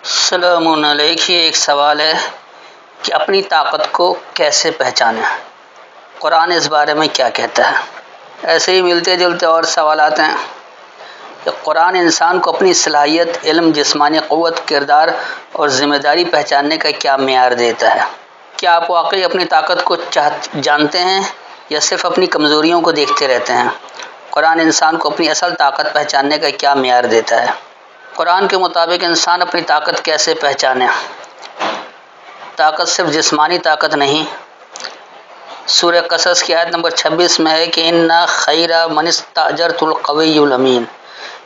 السلام علیکم۔ ایک سوال ہے کہ اپنی طاقت کو کیسے پہچانیں؟ قرآن اس بارے میں کیا کہتا ہے؟ ایسے ہی ملتے جلتے اور سوالات ہیں کہ قرآن انسان کو اپنی صلاحیت، علم، جسمانی قوت، کردار اور ذمہ داری پہچاننے کا کیا معیار دیتا ہے؟ کیا آپ واقعی اپنی طاقت کو جانتے ہیں یا صرف اپنی کمزوریوں کو دیکھتے رہتے ہیں؟ قرآن انسان کو اپنی اصل طاقت پہچاننے کا کیا معیار دیتا ہے؟ قرآن کے مطابق انسان اپنی طاقت کیسے پہچانے؟ طاقت صرف جسمانی طاقت نہیں۔ سورہ قصص کی آیت نمبر 26 میں ہے کہ ان خیر من استاجرت القوی الامین،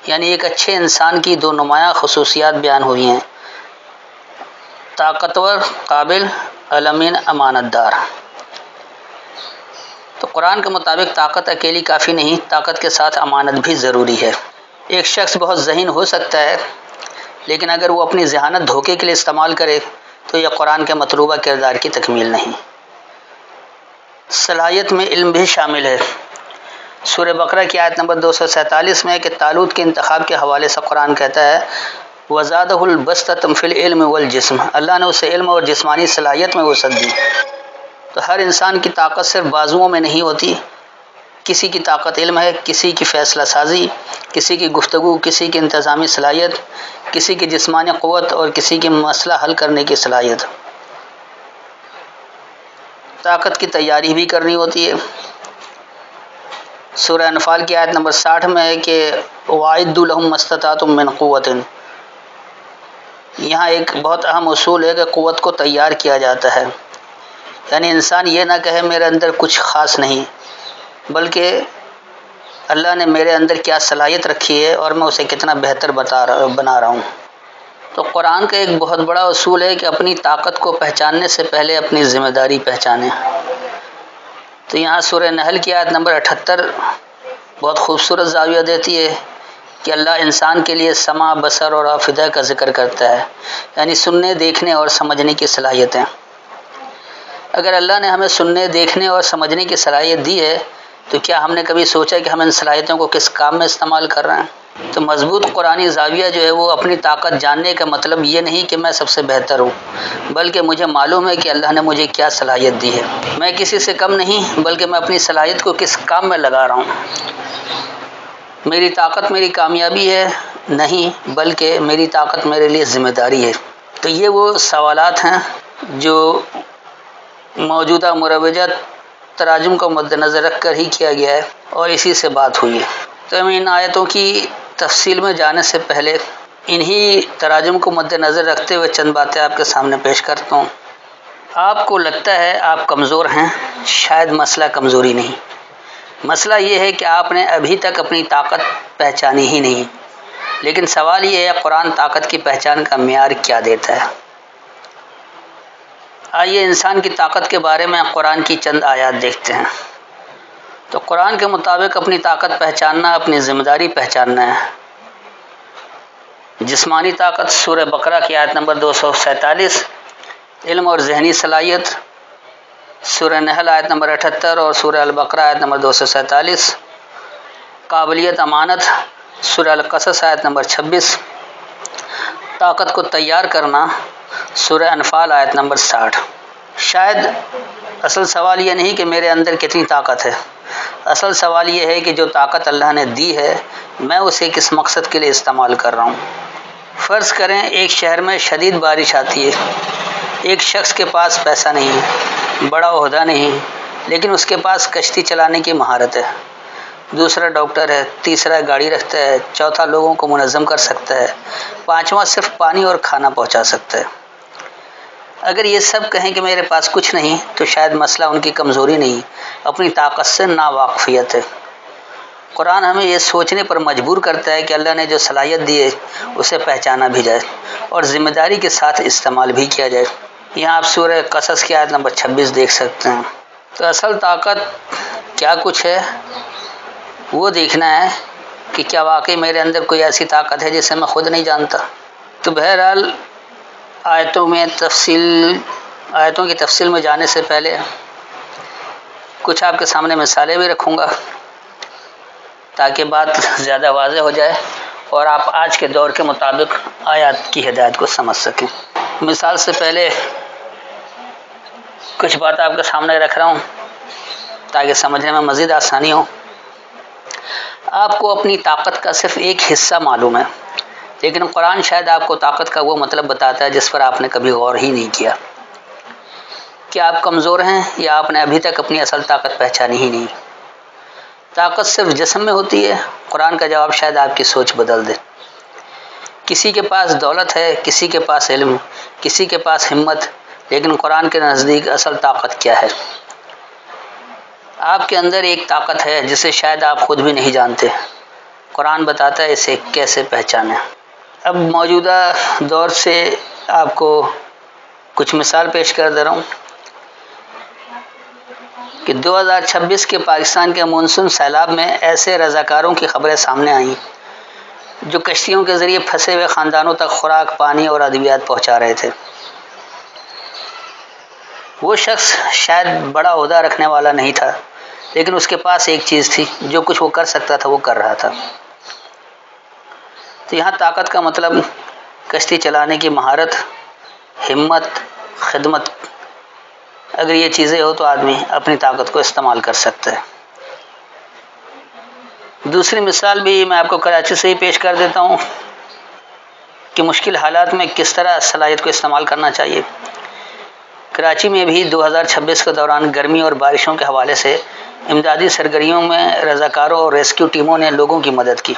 یعنی ایک اچھے انسان کی دو نمایاں خصوصیات بیان ہوئی ہیں: طاقتور قابل، الامین امانت دار۔ تو قرآن کے مطابق طاقت اکیلی کافی نہیں، طاقت کے ساتھ امانت بھی ضروری ہے۔ ایک شخص بہت ذہین ہو سکتا ہے، لیکن اگر وہ اپنی ذہانت دھوکے کے لیے استعمال کرے تو یہ قرآن کے مطلوبہ کردار کی تکمیل نہیں۔ صلاحیت میں علم بھی شامل ہے۔ سورہ بقرہ کی آیت نمبر 247 میں ہے کہ طالوت کے انتخاب کے حوالے سے قرآن کہتا ہے وَزَادَهُ الْبَسْطَةَ فِي الْعِلْمِ وَالْجِسْمِ، اللہ نے اسے علم اور جسمانی صلاحیت میں وسعت دی۔ تو ہر انسان کی طاقت صرف بازوؤں میں نہیں ہوتی، کسی کی طاقت علم ہے، کسی کی فیصلہ سازی، کسی کی گفتگو، کسی کی انتظامی صلاحیت، کسی کی جسمانی قوت اور کسی کی مسئلہ حل کرنے کی صلاحیت۔ طاقت کی تیاری بھی کرنی ہوتی ہے۔ سورہ انفال کی آیت نمبر 60 میں ہے کہ وَأَعِدُّوا لَهُم مَّا اسْتَطَعْتُم مِّن قُوَّةٍ، یہاں ایک بہت اہم اصول ہے کہ قوت کو تیار کیا جاتا ہے، یعنی انسان یہ نہ کہے میرے اندر کچھ خاص نہیں، بلکہ اللہ نے میرے اندر کیا صلاحیت رکھی ہے اور میں اسے کتنا بہتر بنا رہا ہوں۔ تو قرآن کا ایک بہت بڑا اصول ہے کہ اپنی طاقت کو پہچاننے سے پہلے اپنی ذمہ داری پہچانیں۔ تو یہاں سورہ نحل کی آیت نمبر 78 بہت خوبصورت زاویہ دیتی ہے کہ اللہ انسان کے لیے سمع، بصر اور افئدہ کا ذکر کرتا ہے، یعنی سننے، دیکھنے اور سمجھنے کی صلاحیتیں۔ اگر اللہ نے ہمیں سننے، دیکھنے اور سمجھنے کی صلاحیت دی ہے تو کیا ہم نے کبھی سوچا کہ ہم ان صلاحیتوں کو کس کام میں استعمال کر رہے ہیں؟ تو مضبوط قرآنی زاویہ جو ہے وہ اپنی طاقت جاننے کا مطلب یہ نہیں کہ میں سب سے بہتر ہوں، بلکہ مجھے معلوم ہے کہ اللہ نے مجھے کیا صلاحیت دی ہے۔ میں کسی سے کم نہیں، بلکہ میں اپنی صلاحیت کو کس کام میں لگا رہا ہوں۔ میری طاقت میری کامیابی ہے نہیں، بلکہ میری طاقت میرے لیے ذمہ داری ہے۔ تو یہ وہ سوالات ہیں جو موجودہ مروجہ تراجم کو مد نظر رکھ کر ہی کیا گیا ہے اور اسی سے بات ہوئی ہے۔ تو میں ان آیتوں کی تفصیل میں جانے سے پہلے انہی تراجم کو مد نظر رکھتے ہوئے چند باتیں آپ کے سامنے پیش کرتا ہوں۔ آپ کو لگتا ہے آپ کمزور ہیں، شاید مسئلہ کمزوری نہیں، مسئلہ یہ ہے کہ آپ نے ابھی تک اپنی طاقت پہچانی ہی نہیں۔ لیکن سوال یہ ہے قرآن طاقت کی پہچان کا معیار کیا دیتا ہے؟ آئیے انسان کی طاقت کے بارے میں قرآن کی چند آیات دیکھتے ہیں۔ تو قرآن کے مطابق اپنی طاقت پہچاننا اپنی ذمہ داری پہچاننا ہے۔ جسمانی طاقت سورہ بقرہ کی آیت نمبر 247، علم اور ذہنی صلاحیت سورہ نحل آیت نمبر 78 اور سورہ البقرہ آیت نمبر 247، قابلیت امانت سورہ القصص آیت نمبر 26، طاقت کو تیار کرنا سورہ انفال آیت نمبر 60۔ شاید اصل سوال یہ نہیں کہ میرے اندر کتنی طاقت ہے، اصل سوال یہ ہے کہ جو طاقت اللہ نے دی ہے میں اسے کس مقصد کے لیے استعمال کر رہا ہوں۔ فرض کریں ایک شہر میں شدید بارش آتی ہے، ایک شخص کے پاس پیسہ نہیں، بڑا عہدہ نہیں، لیکن اس کے پاس کشتی چلانے کی مہارت ہے۔ دوسرا ڈاکٹر ہے، تیسرا گاڑی رکھتا ہے، چوتھا لوگوں کو منظم کر سکتا ہے، پانچواں صرف پانی اور کھانا پہنچا سکتا ہے۔ اگر یہ سب کہیں کہ میرے پاس کچھ نہیں تو شاید مسئلہ ان کی کمزوری نہیں، اپنی طاقت سے ناواقفیت ہے۔ قرآن ہمیں یہ سوچنے پر مجبور کرتا ہے کہ اللہ نے جو صلاحیت دی ہے اسے پہچانا بھی جائے اور ذمہ داری کے ساتھ استعمال بھی کیا جائے۔ یہاں آپ سورہ قصص کی آیت نمبر 26 دیکھ سکتے ہیں۔ تو اصل طاقت کیا کچھ ہے وہ دیکھنا ہے کہ کیا واقعی میرے اندر کوئی ایسی طاقت ہے جسے میں خود نہیں جانتا۔ تو بہرحال آیتوں کی تفصیل میں جانے سے پہلے کچھ آپ کے سامنے مثالیں بھی رکھوں گا تاکہ بات زیادہ واضح ہو جائے اور آپ آج کے دور کے مطابق آیات کی ہدایت کو سمجھ سکیں۔ مثال سے پہلے کچھ بات آپ کے سامنے رکھ رہا ہوں تاکہ سمجھنے میں مزید آسانی ہو۔ آپ کو اپنی طاقت کا صرف ایک حصہ معلوم ہے، لیکن قرآن شاید آپ کو طاقت کا وہ مطلب بتاتا ہے جس پر آپ نے کبھی غور ہی نہیں کیا۔ کیا آپ کمزور ہیں یا آپ نے ابھی تک اپنی اصل طاقت پہچانی ہی نہیں؟ طاقت صرف جسم میں ہوتی ہے؟ قرآن کا جواب شاید آپ کی سوچ بدل دے۔ کسی کے پاس دولت ہے، کسی کے پاس علم، کسی کے پاس ہمت، لیکن قرآن کے نزدیک اصل طاقت کیا ہے؟ آپ کے اندر ایک طاقت ہے جسے شاید آپ خود بھی نہیں جانتے۔ قرآن بتاتا ہے اسے کیسے پہچانیں۔ اب موجودہ دور سے آپ کو کچھ مثال پیش کر دے رہا ہوں کہ 2026 کے پاکستان کے مونسون سیلاب میں ایسے رضاکاروں کی خبریں سامنے آئیں جو کشتیوں کے ذریعے پھنسے ہوئے خاندانوں تک خوراک، پانی اور ادویات پہنچا رہے تھے۔ وہ شخص شاید بڑا عہدہ رکھنے والا نہیں تھا، لیکن اس کے پاس ایک چیز تھی، جو کچھ وہ کر سکتا تھا وہ کر رہا تھا۔ تو یہاں طاقت کا مطلب کشتی چلانے کی مہارت، ہمت، خدمت۔ اگر یہ چیزیں ہو تو آدمی اپنی طاقت کو استعمال کر سکتا ہے۔ دوسری مثال بھی میں آپ کو کراچی سے ہی پیش کر دیتا ہوں کہ مشکل حالات میں کس طرح صلاحیت کو استعمال کرنا چاہیے۔ کراچی میں بھی 2026 کے دوران گرمی اور بارشوں کے حوالے سے امدادی سرگرمیوں میں رضاکاروں اور ریسکیو ٹیموں نے لوگوں کی مدد کی۔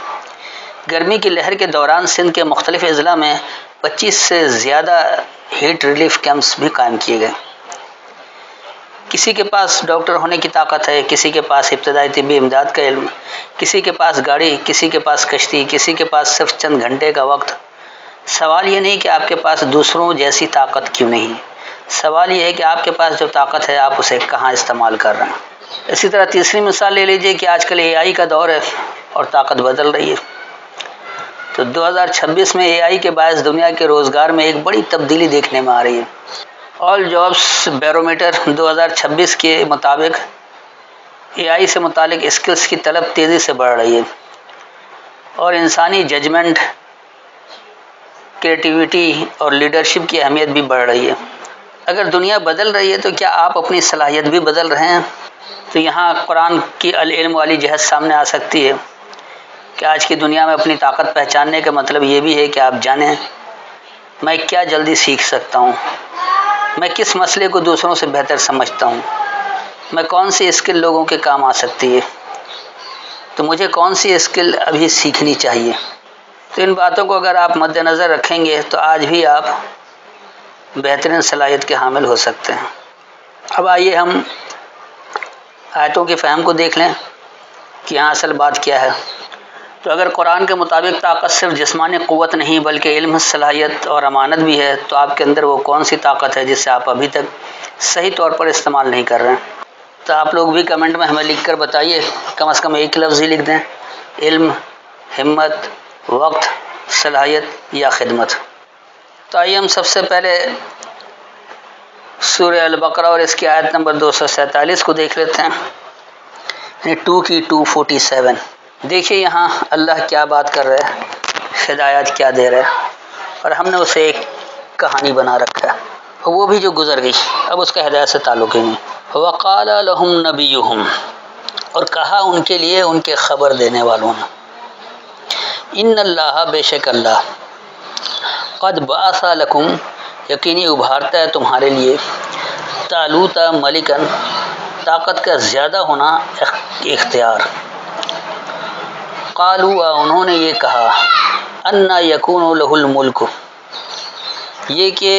گرمی کی لہر کے دوران سندھ کے مختلف اضلاع میں 25 سے زیادہ ہیٹ ریلیف کیمپس بھی قائم کیے گئے۔ کسی کے پاس ڈاکٹر ہونے کی طاقت ہے، کسی کے پاس ابتدائی طبی امداد کا علم، کسی کے پاس گاڑی، کسی کے پاس کشتی، کسی کے پاس صرف چند گھنٹے کا وقت۔ سوال یہ نہیں کہ آپ کے پاس دوسروں جیسی طاقت کیوں نہیں، سوال یہ ہے کہ آپ کے پاس جو طاقت ہے آپ اسے کہاں استعمال کر رہے ہیں۔ اسی طرح تیسری مثال لے لیجئے کہ آج کل AI کا دور ہے اور طاقت بدل رہی ہے۔ تو 2026 میں AI کے باعث دنیا کے روزگار میں ایک بڑی تبدیلی دیکھنے میں آ رہی ہے۔ آل جابس بیرومیٹر 2026 کے مطابق AI سے متعلق اسکلز کی طلب تیزی سے بڑھ رہی ہے اور انسانی ججمنٹ، کریٹیوٹی اور لیڈرشپ کی اہمیت بھی بڑھ رہی ہے۔ اگر دنیا بدل رہی ہے تو کیا آپ اپنی صلاحیت بھی بدل رہے ہیں؟ تو یہاں قرآن کی العلم والی جہت سامنے آ سکتی ہے کہ آج کی دنیا میں اپنی طاقت پہچاننے کا مطلب یہ بھی ہے کہ آپ جانیں میں کیا جلدی سیکھ سکتا ہوں، میں کس مسئلے کو دوسروں سے بہتر سمجھتا ہوں، میں کون سی اسکل لوگوں کے کام آ سکتی ہے، تو مجھے کون سی اسکل ابھی سیکھنی چاہیے۔ تو ان باتوں کو اگر آپ مد نظر رکھیں گے تو آج بھی آپ بہترین صلاحیت کے حامل ہو سکتے ہیں۔ اب آئیے ہم آیتوں کے فہم کو دیکھ لیں کہ یہاں اصل بات کیا ہے۔ تو اگر قرآن کے مطابق طاقت صرف جسمانی قوت نہیں بلکہ علم، صلاحیت اور امانت بھی ہے، تو آپ کے اندر وہ کون سی طاقت ہے جسے آپ ابھی تک صحیح طور پر استعمال نہیں کر رہے ہیں؟ تو آپ لوگ بھی کمنٹ میں ہمیں لکھ کر بتائیے، کم از کم ایک لفظ ہی لکھ دیں، علم، ہمت، وقت، صلاحیت یا خدمت۔ تو آئیے ہم سب سے پہلے سورہ البقرہ اور اس کی آیت نمبر 247 کو دیکھ لیتے ہیں، یعنی 2 کی 247۔ دیکھیے یہاں اللہ کیا بات کر رہے ہیں، ہدایات کیا دے رہے ہیں، اور ہم نے اسے ایک کہانی بنا رکھا ہے، وہ بھی جو گزر گئی، اب اس کا ہدایت سے تعلق ہی نہیں۔ وَقَالَ لَهُمْ نَبِيُّهُمْ، اور کہا ان کے لیے ان کے خبر دینے والوں نے، ان اللہ، بے شک اللہ، قد بعث لکم، یقینی ابھارتا ہے تمہارے لیے، طالوت ملکن، طاقت کا زیادہ ہونا اختیار۔ قالوا، انہوں نے یہ کہا، انا یکون لہ الملک، یہ کہ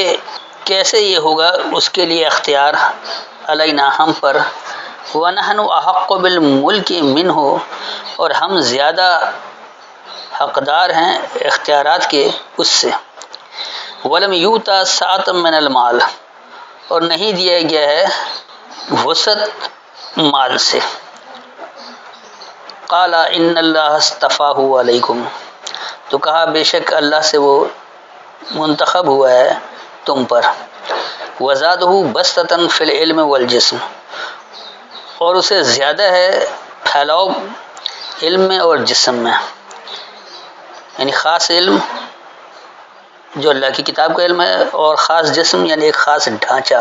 کیسے یہ ہوگا اس کے لیے اختیار، علینا ہم پر، ونحن احق بالملک منہ، اور ہم زیادہ حقدار ہیں اختیارات کے اس سے، ولم یؤت سعۃ من المال، اور نہیں دیا گیا ہے وسعت مال سے۔ قال ان اللہ اصطفاہ علیکم، تو کہا بے شک اللہ سے وہ منتخب ہوا ہے تم پر، وزادہ بسطۃ فی العلم والجسم، اور اسے زیادہ ہے پھیلاؤ علم میں اور جسم میں، یعنی خاص علم جو اللہ کی کتاب کا علم ہے، اور خاص جسم یعنی ایک خاص ڈھانچہ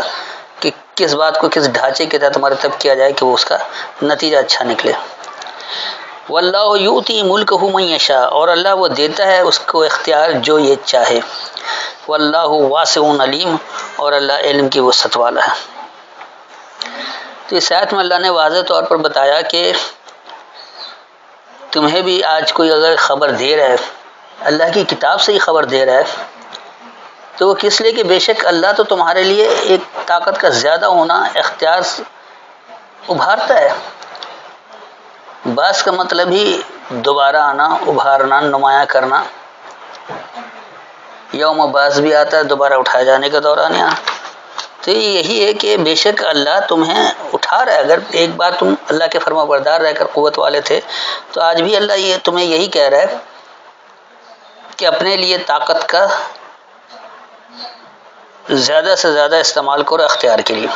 کہ کس بات کو کس ڈھانچے کے تحت مرتب کیا جائے کہ وہ اس کا نتیجہ اچھا نکلے۔ واللہ یؤتی ملکہ من یشاء، اور اللہ وہ دیتا ہے اس کو اختیار جو یہ چاہے۔ واللہ واسع علیم، اور اللہ علم کی وسعت والا ہے۔ تو اس آیت میں اللہ نے واضح طور پر بتایا کہ تمہیں بھی آج کوئی اگر خبر دے رہا ہے، اللہ کی کتاب سے ہی خبر دے رہا ہے، تو وہ کس لیے کہ بے شک اللہ تو تمہارے لیے ایک طاقت کا زیادہ ہونا اختیار ابھارتا ہے۔ بعض کا مطلب ہی دوبارہ آنا، ابھارنا، نمایاں کرنا۔ یوم بعض بھی آتا ہے دوبارہ اٹھائے جانے کا دوران یہاں۔ تو یہی ہے کہ بے شک اللہ تمہیں اٹھا رہا ہے۔ اگر ایک بار تم اللہ کے فرما بردار رہ کر قوت والے تھے، تو آج بھی اللہ یہ تمہیں یہی کہہ رہا ہے کہ اپنے لیے طاقت کا زیادہ سے زیادہ استعمال کرو اختیار کے لیے۔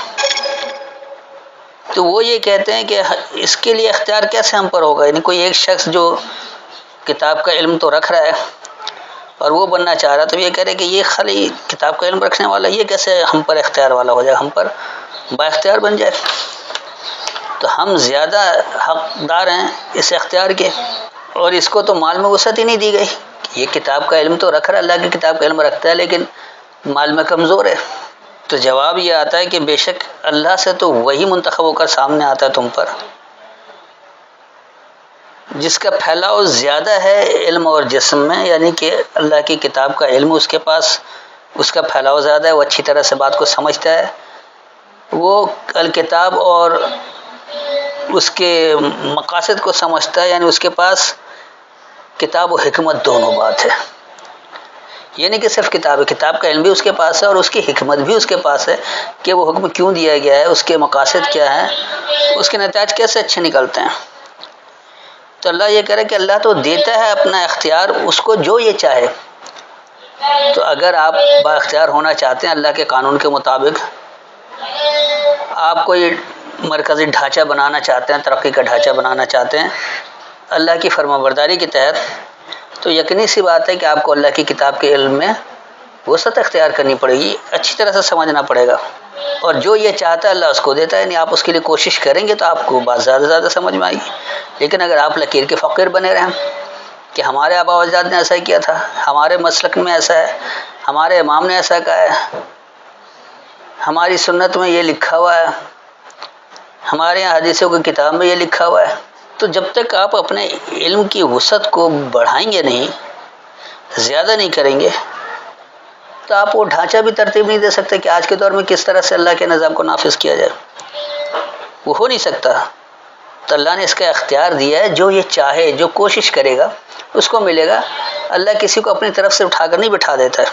تو وہ یہ کہتے ہیں کہ اس کے لیے اختیار کیسے ہم پر ہوگا؟ یعنی کوئی ایک شخص جو کتاب کا علم تو رکھ رہا ہے اور وہ بننا چاہ رہا ہے، تو یہ کہہ رہے کہ یہ خالی کتاب کا علم رکھنے والا یہ کیسے ہم پر اختیار والا ہو جائے، ہم پر با اختیار بن جائے؟ تو ہم زیادہ حقدار ہیں اس اختیار کے، اور اس کو تو مال میں وسعت ہی نہیں دی گئی۔ یہ کتاب کا علم تو رکھ رہا ہے، اللہ کی کتاب کا علم رکھتا ہے، لیکن مال میں کمزور ہے۔ تو جواب یہ آتا ہے کہ بے شک اللہ سے تو وہی منتخب ہو کر سامنے آتا ہے تم پر جس کا پھیلاؤ زیادہ ہے علم اور جسم میں، یعنی کہ اللہ کی کتاب کا علم اس کے پاس، اس کا پھیلاؤ زیادہ ہے، وہ اچھی طرح سے بات کو سمجھتا ہے، وہ الکتاب اور اس کے مقاصد کو سمجھتا ہے، یعنی اس کے پاس کتاب و حکمت دونوں بات ہے۔ یہ نہیں کہ صرف کتاب کا علم بھی اس کے پاس ہے اور اس کی حکمت بھی اس کے پاس ہے کہ وہ حکم کیوں دیا گیا ہے، اس کے مقاصد کیا ہیں، اس کے نتائج کیسے اچھے نکلتے ہیں۔ تو اللہ یہ کہہ رہا ہے کہ اللہ تو دیتا ہے اپنا اختیار اس کو جو یہ چاہے۔ تو اگر آپ با اختیار ہونا چاہتے ہیں اللہ کے قانون کے مطابق، آپ کوئی مرکزی ڈھانچہ بنانا چاہتے ہیں، ترقی کا ڈھانچہ بنانا چاہتے ہیں اللہ کی فرما برداری کے تحت، تو یقینی سی بات ہے کہ آپ کو اللہ کی کتاب کے علم میں وسعت اختیار کرنی پڑے گی، اچھی طرح سے سمجھنا پڑے گا، اور جو یہ چاہتا ہے اللہ اس کو دیتا ہے۔ یعنی آپ اس کے لیے کوشش کریں گے تو آپ کو بات زیادہ سے زیادہ سمجھ میں آئے گی۔ لیکن اگر آپ لکیر کے فقیر بنے رہیں کہ ہمارے آبا و اجداد نے ایسا کیا تھا، ہمارے مسلک میں ایسا ہے، ہمارے امام نے ایسا کہا ہے، ہماری سنت میں یہ لکھا ہوا ہے، ہمارے یہاں حدیثوں کی کتاب میں یہ لکھا ہوا ہے، تو جب تک آپ اپنے علم کی وسعت کو بڑھائیں گے نہیں، زیادہ نہیں کریں گے، تو آپ وہ ڈھانچہ بھی ترتیب نہیں دے سکتے کہ آج کے دور میں کس طرح سے اللہ کے نظام کو نافذ کیا جائے، وہ ہو نہیں سکتا۔ تو اللہ نے اس کا اختیار دیا ہے، جو یہ چاہے، جو کوشش کرے گا اس کو ملے گا۔ اللہ کسی کو اپنی طرف سے اٹھا کر نہیں بٹھا دیتا ہے۔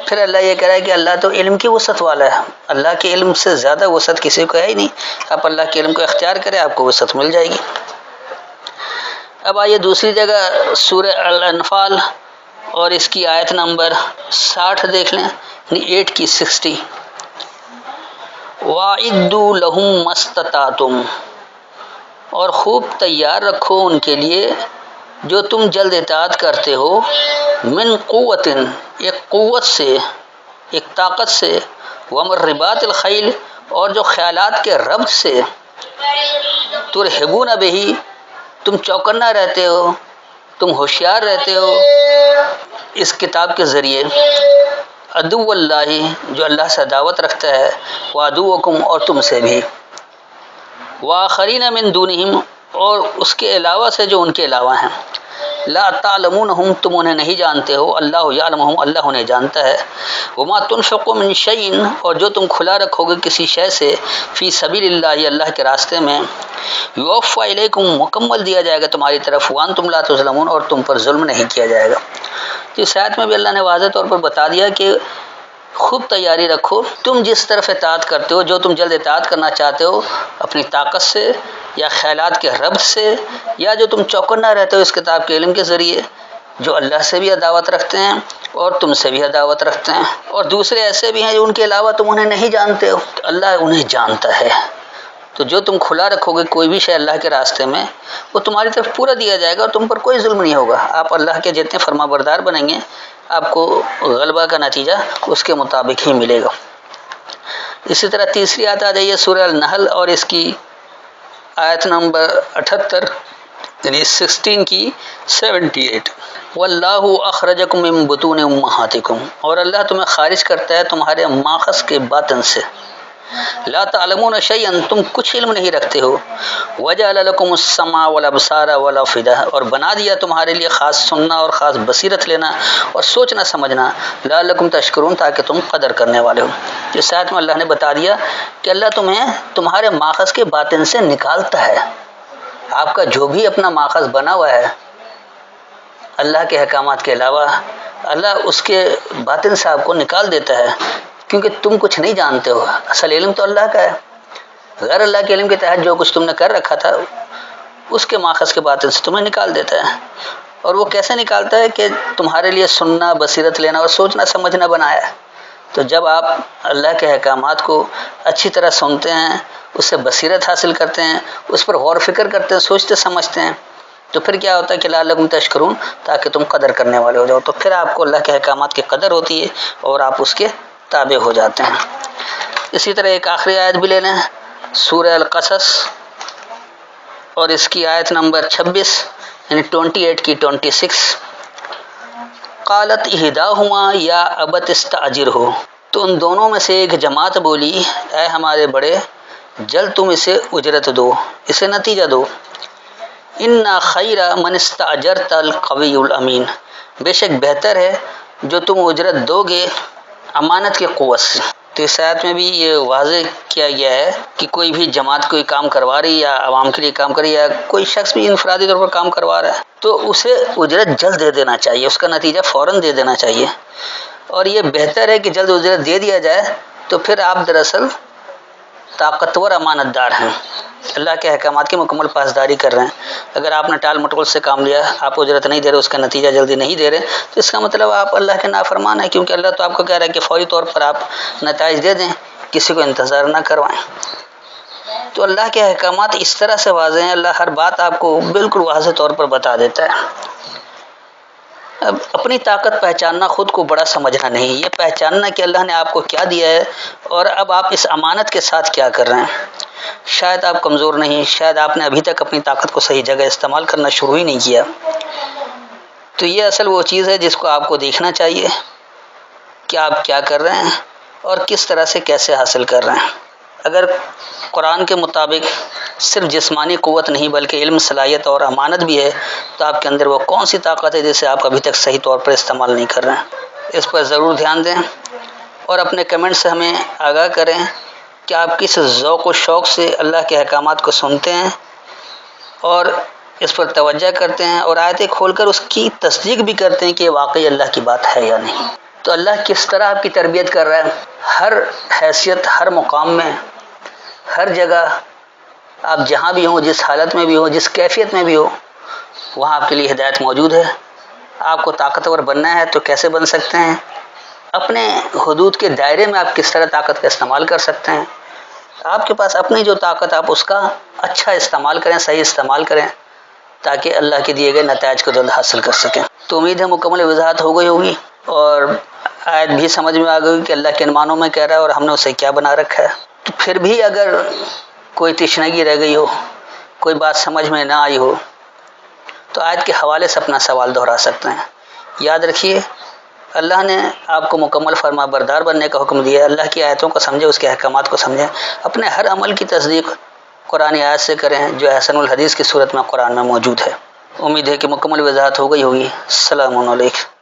پھر اللہ یہ کہہ رہا ہے کہ اللہ تو علم کی وسعت والا ہے، اللہ کے علم سے زیادہ وسعت کسی کو ہے ہی نہیں۔ آپ اللہ کے علم کو اختیار کریں، آپ کو وسعت مل جائے گی۔ اب آئیے دوسری جگہ سورہ الانفال اور اس کی آیت نمبر 60 دیکھ لیں، 8 کی 60۔ وَأَعِدُّوا لَهُم مَّا اسْتَطَعْتُمْ، اور خوب تیار رکھو ان کے لیے جو تم جلد اطاعت کرتے ہو، من قوت، ایک قوت سے، ایک طاقت سے، ومن رباط الخیل، اور جو خیالات کے ربط سے، ترہبون بہ، تم چوکنا رہتے ہو، تم ہوشیار رہتے ہو اس کتاب کے ذریعے، عدو اللہ، جو اللہ سے عداوت رکھتا ہے، وعدوکم، اور تم سے بھی، وآخرین من دونہم، اور اس کے علاوہ سے جو ان کے علاوہ ہیں، لا تعلمونہم، تم انہیں نہیں جانتے ہو، اللہ یعلمہم، اللہ انہیں جانتا ہے، وما تنفقوا من شیء، اور جو تم کھلا رکھو گے کسی شے سے، فی سبیل اللہ، اللہ کے راستے میں، یوفی الیکم، مکمل دیا جائے گا تمہاری طرف، وانتم لا تظلمون، اور تم پر ظلم نہیں کیا جائے گا۔ تو اس آیت میں بھی اللہ نے واضح طور پر بتا دیا کہ خوب تیاری رکھو، تم جس طرف اطاعت کرتے ہو، جو تم جلد اطاعت کرنا چاہتے ہو اپنی طاقت سے یا خیالات کے ربط سے، یا جو تم چوکنا رہتے ہو اس کتاب کے علم کے ذریعے، جو اللہ سے بھی عداوت رکھتے ہیں اور تم سے بھی عداوت رکھتے ہیں، اور دوسرے ایسے بھی ہیں جو ان کے علاوہ تم انہیں نہیں جانتے ہو، تو اللہ انہیں جانتا ہے۔ تو جو تم کھلا رکھو گے کوئی بھی شے اللہ کے راستے میں، وہ تمہاری طرف پورا دیا جائے گا اور تم پر کوئی ظلم نہیں ہوگا۔ آپ اللہ کے جتنے فرما بردار بنیں گے آپ کو غلبہ کا نتیجہ اس کے مطابق ہی ملے گا۔ اسی طرح تیسری آیت آ جائیے سورہ النحل اور اس کی آیت نمبر 78 یعنی 16 کی 78۔ واللہ اخرجکم من بطون امہاتکم، اور اللہ تمہیں خارج کرتا ہے تمہارے ماخذ کے باطن سے۔ لا تعلمون شیئا، تم کچھ علم نہیں رکھتے ہو۔ وجعل لکم السمع والابصار والافئدہ، اور بنا دیا تمہارے لیے خاص سننا اور خاص بصیرت لینا اور سوچنا سمجھنا، لعلکم تشکرون، تاکہ تم قدر کرنے والے ہو۔ اس ساتھ میں اللہ نے بتا دیا کہ اللہ تمہیں تمہارے ماخذ کے باطن سے نکالتا ہے۔ آپ کا جو بھی اپنا ماخذ بنا ہوا ہے اللہ کے احکامات کے علاوہ، اللہ اس کے باطن سے آپ کو نکال دیتا ہے، کیونکہ تم کچھ نہیں جانتے ہو۔ اصل علم تو اللہ کا ہے، غیر اللہ کے علم کے تحت جو کچھ تم نے کر رکھا تھا اس کے ماخذ کے باطن سے تمہیں نکال دیتا ہے۔ اور وہ کیسے نکالتا ہے کہ تمہارے لیے سننا، بصیرت لینا اور سوچنا سمجھنا بنایا ہے۔ تو جب آپ اللہ کے احکامات کو اچھی طرح سنتے ہیں، اس سے بصیرت حاصل کرتے ہیں، اس پر غور و فکر کرتے ہیں، سوچتے سمجھتے ہیں، تو پھر کیا ہوتا ہے کہ لعلکم تشکرون، تاکہ تم قدر کرنے والے ہو جاؤ۔ تو پھر آپ کو اللہ کے احکامات کی قدر ہوتی ہے اور آپ اس کے تابع ہو جاتے ہیں۔ اسی طرح ایک آخری آیت بھی لے لیں سورہ القصص اور اس کی آیت نمبر 26 یعنی 28 کی 26۔ قالت احداہما یا ابت استاجرہ، تو ان دونوں میں سے ایک جماعت بولی اے ہمارے بڑے جلد تم اسے اجرت دو، اسے نتیجہ دو۔ ان خیر من استاجرت القوی الامین، بے شک بہتر ہے جو تم اجرت دو گے امانت کی قوت سے۔ تو اس آیت میں بھی یہ واضح کیا گیا ہے کہ کوئی بھی جماعت کوئی کام کروا رہی یا عوام کے لیے کام کر رہی یا کوئی شخص بھی انفرادی طور پر کام کروا رہا ہے تو اسے اجرت جلد دے دینا چاہیے، اس کا نتیجہ فوراً دے دینا چاہیے۔ اور یہ بہتر ہے کہ جلد اجرت دے دیا جائے، تو پھر آپ دراصل طاقتور امانت دار ہیں، اللہ کے احکامات کی مکمل پاسداری کر رہے ہیں۔ اگر آپ نے ٹال مٹول سے کام لیا، آپ اجرت نہیں دے رہے، اس کا نتیجہ جلدی نہیں دے رہے، تو اس کا مطلب آپ اللہ کے نافرمان ہیں، کیونکہ اللہ تو آپ کو کہہ رہا ہے کہ فوری طور پر آپ نتائج دے دیں، کسی کو انتظار نہ کروائیں۔ تو اللہ کے احکامات اس طرح سے واضح ہیں، اللہ ہر بات آپ کو بالکل واضح طور پر بتا دیتا ہے۔ اب اپنی طاقت پہچاننا خود کو بڑا سمجھنا نہیں، یہ پہچاننا کہ اللہ نے آپ کو کیا دیا ہے اور اب آپ اس امانت کے ساتھ کیا کر رہے ہیں۔ شاید آپ کمزور نہیں، شاید آپ نے ابھی تک اپنی طاقت کو صحیح جگہ استعمال کرنا شروع ہی نہیں کیا۔ تو یہ اصل وہ چیز ہے جس کو آپ کو دیکھنا چاہیے کہ آپ کیا کر رہے ہیں اور کس طرح سے کیسے حاصل کر رہے ہیں۔ اگر قرآن کے مطابق صرف جسمانی قوت نہیں بلکہ علم، صلاحیت اور امانت بھی ہے، تو آپ کے اندر وہ کون سی طاقت ہے جسے آپ ابھی تک صحیح طور پر استعمال نہیں کر رہے ہیں؟ اس پر ضرور دھیان دیں اور اپنے کمنٹ سے ہمیں آگاہ کریں کہ آپ کس ذوق و شوق سے اللہ کے احکامات کو سنتے ہیں اور اس پر توجہ کرتے ہیں اور آیتیں کھول کر اس کی تصدیق بھی کرتے ہیں کہ یہ واقعی اللہ کی بات ہے یا نہیں۔ تو اللہ کس طرح آپ کی تربیت کر رہا ہے، ہر حیثیت، ہر مقام میں، ہر جگہ آپ جہاں بھی ہوں، جس حالت میں بھی ہوں، جس کیفیت میں بھی ہو، وہاں آپ کے لیے ہدایت موجود ہے۔ آپ کو طاقتور بننا ہے تو کیسے بن سکتے ہیں، اپنے حدود کے دائرے میں آپ کس طرح طاقت کا استعمال کر سکتے ہیں۔ آپ کے پاس اپنی جو طاقت، آپ اس کا اچھا استعمال کریں، صحیح استعمال کریں، تاکہ اللہ کے دیے گئے نتائج کو جلد حاصل کر سکیں۔ تو امید ہے مکمل وضاحت ہو گئی ہوگی اور آیت بھی سمجھ میں آ گئی کہ اللہ کے عنوانوں میں کہہ رہا ہے اور ہم نے اسے کیا بنا رکھا ہے۔ تو پھر بھی اگر کوئی تشنگی رہ گئی ہو، کوئی بات سمجھ میں نہ آئی ہو، تو آیت کے حوالے سے اپنا سوال دہرا سکتے ہیں۔ یاد رکھیے اللہ نے آپ کو مکمل فرما بردار بننے کا حکم دیا ہے۔ اللہ کی آیتوں کو سمجھیں، اس کے احکامات کو سمجھیں، اپنے ہر عمل کی تصدیق قرآن آیت سے کریں جو احسن الحدیث کی صورت میں قرآن میں موجود ہے۔ امید ہے کہ مکمل وضاحت ہو گئی ہوگی۔ السلام علیکم۔